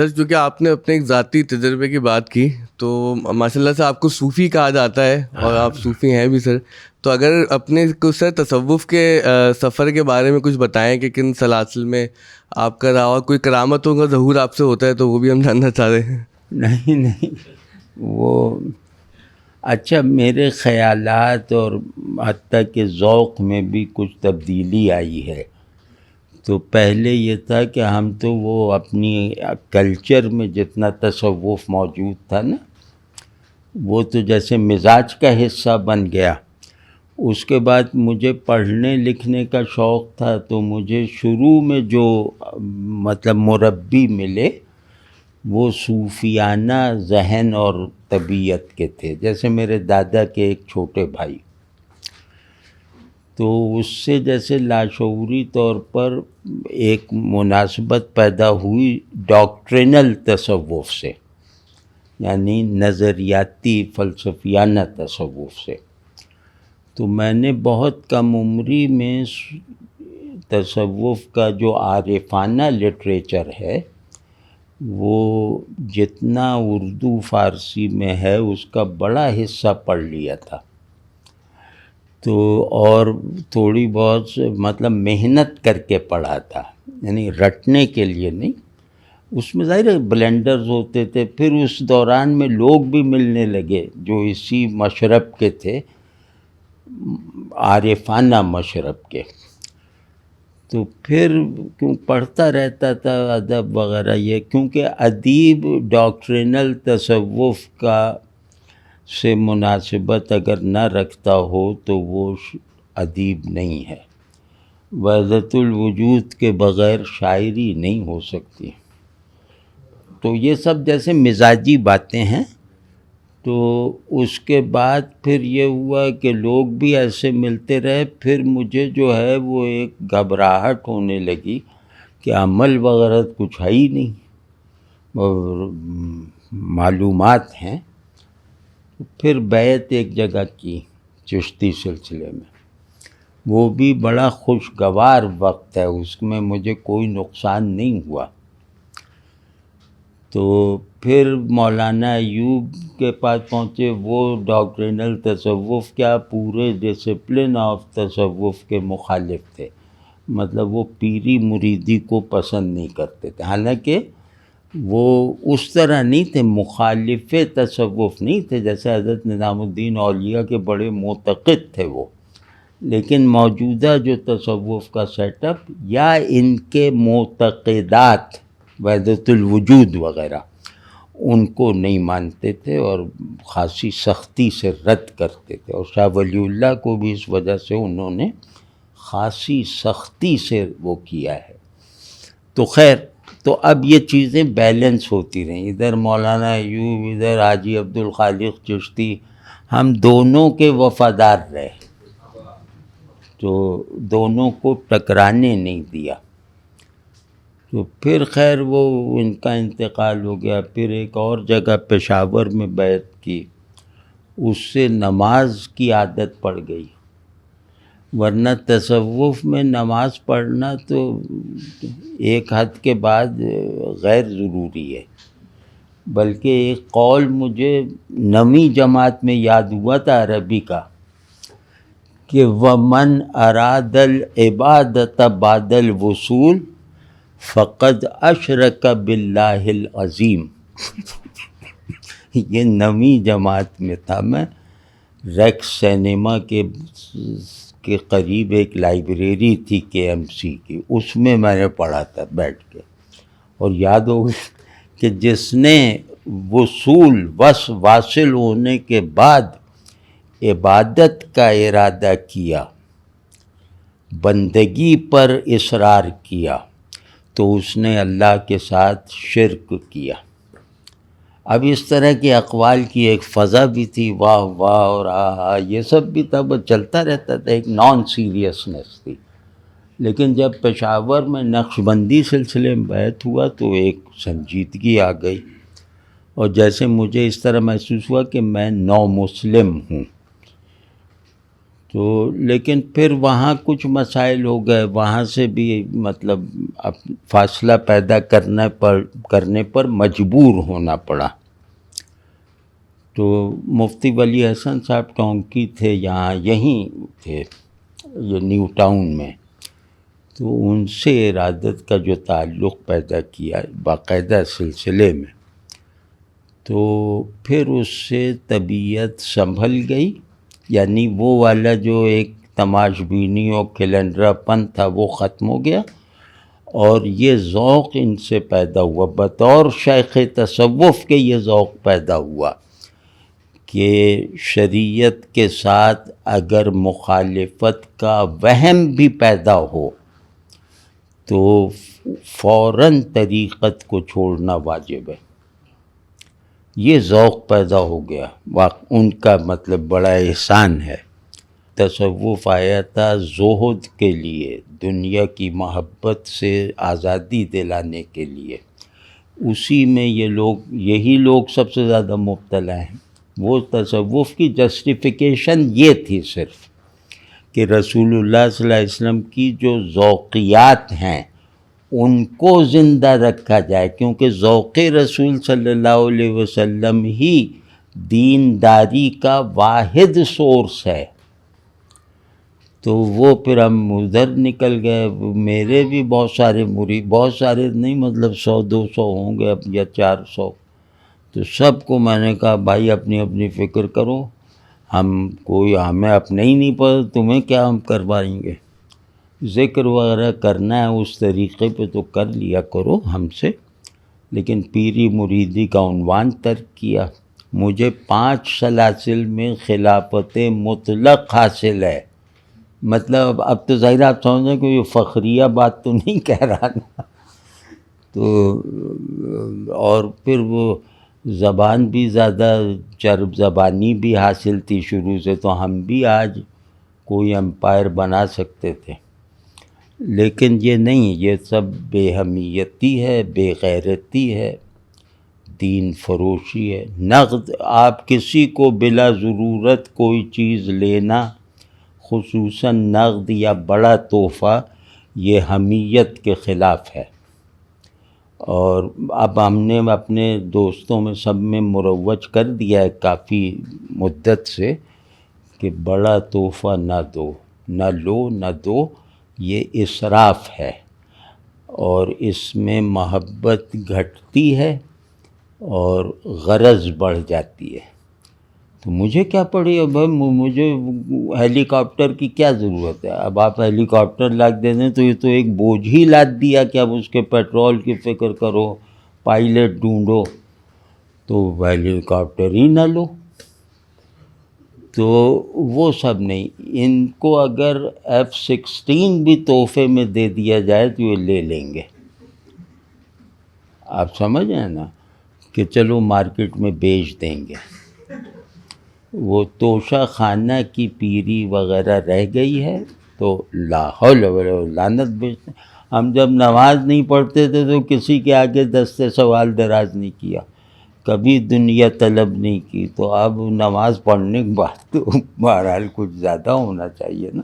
سر چونکہ آپ نے اپنے ایک ذاتی تجربے کی بات کی تو ماشاء اللہ سے آپ کو صوفی کہا جاتا ہے اور آپ صوفی ہیں بھی سر. تو اگر اپنے کچھ سر تصوف کے سفر کے بارے میں کچھ بتائیں کہ کن سلاسل میں آپ کا رہا اور کوئی کرامتوں کا ظہور آپ سے ہوتا ہے تو وہ بھی ہم جاننا چاہ رہے ہیں. نہیں وہ اچھا، میرے خیالات اور حتیٰ کہ ذوق میں بھی کچھ تبدیلی آئی ہے. تو پہلے یہ تھا کہ ہم تو وہ اپنی کلچر میں جتنا تصوف موجود تھا نا، وہ تو جیسے مزاج کا حصہ بن گیا. اس کے بعد مجھے پڑھنے لکھنے کا شوق تھا، تو مجھے شروع میں جو مطلب مربی ملے وہ صوفیانہ ذہن اور طبیعت کے تھے. جیسے میرے دادا کے ایک چھوٹے بھائی، تو اس سے جیسے لاشعوری طور پر ایک مناسبت پیدا ہوئی ڈاکٹرینل تصوف سے، یعنی نظریاتی فلسفیانہ تصوف سے. تو میں نے بہت کم عمری میں تصوف کا جو عارفانہ لٹریچر ہے وہ جتنا اردو فارسی میں ہے اس کا بڑا حصہ پڑھ لیا تھا. تو اور تھوڑی بہت مطلب محنت کر کے پڑھا تھا، یعنی رٹنے کے لیے نہیں. اس میں ظاہر ہے بلینڈرز ہوتے تھے. پھر اس دوران میں لوگ بھی ملنے لگے جو اسی مشرب کے تھے، عارفانہ مشرب کے. تو پھر کیوں پڑھتا رہتا تھا ادب وغیرہ، یہ کیونکہ ادیب ڈاکٹرینل تصوف کا سے مناسبت اگر نہ رکھتا ہو تو وہ ادیب نہیں ہے. وحدت الوجود کے بغیر شاعری نہیں ہو سکتی. تو یہ سب جیسے مزاجی باتیں ہیں. تو اس کے بعد پھر یہ ہوا کہ لوگ بھی ایسے ملتے رہے. پھر مجھے جو ہے وہ ایک گھبراہٹ ہونے لگی کہ عمل وغیرہ کچھ ہے ہی نہیں اور معلومات ہیں. پھر بیعت ایک جگہ کی چشتی سلسلے میں، وہ بھی بڑا خوشگوار وقت ہے، اس میں مجھے کوئی نقصان نہیں ہوا. تو پھر مولانا ایوب کے پاس پہنچے. وہ ڈاکٹرینل تصوف کیا پورے ڈسپلن آف تصوف کے مخالف تھے. مطلب وہ پیری مریدی کو پسند نہیں کرتے تھے. حالانکہ وہ اس طرح نہیں تھے، مخالف تصوف نہیں تھے. جیسے حضرت نظام الدین اولیاء کے بڑے معتقد تھے وہ، لیکن موجودہ جو تصوف کا سیٹ اپ یا ان کے معتقدات وحدت الوجود وغیرہ ان کو نہیں مانتے تھے اور خاصی سختی سے رد کرتے تھے. اور شاہ ولی اللہ کو بھی اس وجہ سے انہوں نے خاصی سختی سے وہ کیا ہے. تو خیر، تو اب یہ چیزیں بیلنس ہوتی رہیں. ادھر مولانا ایوب، ادھر حاجی عبدالخالق چشتی، ہم دونوں کے وفادار رہے. تو دونوں کو ٹکرانے نہیں دیا. تو پھر خیر وہ ان کا انتقال ہو گیا. پھر ایک اور جگہ پشاور میں بیعت کی. اس سے نماز کی عادت پڑ گئی، ورنہ تصوف میں نماز پڑھنا تو ایک حد کے بعد غیر ضروری ہے. بلکہ ایک قول مجھے 9ویں جماعت میں یاد ہوا تھا عربی کا کہ وَمَنْ أَرَادَ الْعِبَادَةَ بَعْدَ الْوُصُولِ فَقَدْ أَشْرَكَ بِاللَّهِ الْعَظِيمِ. یہ 9ویں جماعت میں تھا میں. ریکس سینما کے قریب ایک لائبریری تھی KMC کی، اس میں نے پڑھا تھا بیٹھ کے. اور یاد ہوگا کہ جس نے وصول واصل ہونے کے بعد عبادت کا ارادہ کیا، بندگی پر اصرار کیا، تو اس نے اللہ کے ساتھ شرک کیا. اب اس طرح کے اقوال کی ایک فضا بھی تھی، واہ واہ اور آہا، یہ سب بھی تھا، بس چلتا رہتا تھا، ایک نان سیریسنس تھی. لیکن جب پشاور میں نقشبندی سلسلے میں بیعت ہوا تو ایک سنجیدگی آ گئی. اور جیسے مجھے اس طرح محسوس ہوا کہ میں نو مسلم ہوں. تو لیکن پھر وہاں کچھ مسائل ہو گئے، وہاں سے بھی مطلب فاصلہ پیدا کرنے پر مجبور ہونا پڑا۔ تو مفتی ولی حسن صاحب ٹونکی تھے، یہیں تھے، یہ نیو ٹاؤن میں، تو ان سے ارادت کا جو تعلق پیدا کیا باقاعدہ سلسلے میں، تو پھر اس سے طبیعت سنبھل گئی، یعنی وہ والا جو ایک تماش بینی اور کیلنڈرا پن تھا وہ ختم ہو گیا، اور یہ ذوق ان سے پیدا ہوا، بطور شیخ تصوف کے یہ ذوق پیدا ہوا کہ شریعت کے ساتھ اگر مخالفت کا وہم بھی پیدا ہو تو فوراً طریقت کو چھوڑنا واجب ہے۔ یہ ذوق پیدا ہو گیا، ان کا مطلب بڑا احسان ہے۔ تصوف آیا تھا زہد کے لیے، دنیا کی محبت سے آزادی دلانے کے لیے، اسی میں یہی لوگ سب سے زیادہ مبتلا ہیں۔ وہ تصوف کی جسٹیفیکیشن یہ تھی صرف کہ رسول اللہ صلی اللہ علیہ وسلم کی جو ذوقیات ہیں ان کو زندہ رکھا جائے، کیونکہ ذوق رسول صلی اللہ علیہ وسلم ہی دینداری کا واحد سورس ہے۔ تو وہ پھر ہم ادھر نکل گئے، میرے بھی بہت سارے مرید، بہت سارے نہیں مطلب 100-200 ہوں گے اب یا 400، تو سب کو میں نے کہا بھائی اپنی اپنی فکر کرو، ہمیں اپنے ہی نہیں پڑا، تمہیں کیا ہم کروائیں گے، ذکر وغیرہ کرنا ہے اس طریقے پہ تو کر لیا کرو ہم سے، لیکن پیری مریدی کا عنوان ترک کیا۔ مجھے 5 سلاسل میں خلافت مطلق حاصل ہے، مطلب اب تو ظاہر آپ سمجھیں کہ یہ فخریہ بات تو نہیں کہہ رہا نا، تو اور پھر وہ زبان بھی زیادہ چرب زبانی بھی حاصل تھی شروع سے، تو ہم بھی آج کوئی امپائر بنا سکتے تھے، لیکن یہ نہیں، یہ سب بے حمیتی ہے، بے غیرتی ہے، دین فروشی ہے۔ نقد، آپ کسی کو بلا ضرورت کوئی چیز لینا، خصوصاً نقد یا بڑا تحفہ، یہ حمیت کے خلاف ہے۔ اور اب ہم نے اپنے دوستوں میں سب میں مروج کر دیا ہے کافی مدت سے کہ بڑا تحفہ نہ دو، نہ لو نہ دو، یہ اسراف ہے، اور اس میں محبت گھٹتی ہے اور غرض بڑھ جاتی ہے۔ تو مجھے کیا پڑی اب، مجھے ہیلی کاپٹر کی کیا ضرورت ہے؟ اب آپ ہیلی کاپٹر لاکھ دے دیں تو یہ تو ایک بوجھ ہی لاد دیا کہ اب اس کے پیٹرول کی فکر کرو، پائلٹ ڈھونڈو، تو ہیلی کاپٹر ہی نہ لو۔ تو وہ سب نہیں، ان کو اگر F-16 بھی تحفے میں دے دیا جائے تو یہ لے لیں گے۔ آپ سمجھ ہیں نا کہ چلو مارکیٹ میں بیچ دیں گے۔ وہ توشہ خانہ کی پیری وغیرہ رہ گئی ہے تو لا حول ولا قوت، لعنت بیچتے۔ ہم جب نماز نہیں پڑھتے تھے تو کسی کے آگے دست سوال دراز نہیں کیا، کبھی دنیا طلب نہیں کی، تو اب نماز پڑھنے کے بعد تو بہرحال کچھ زیادہ ہونا چاہیے نا۔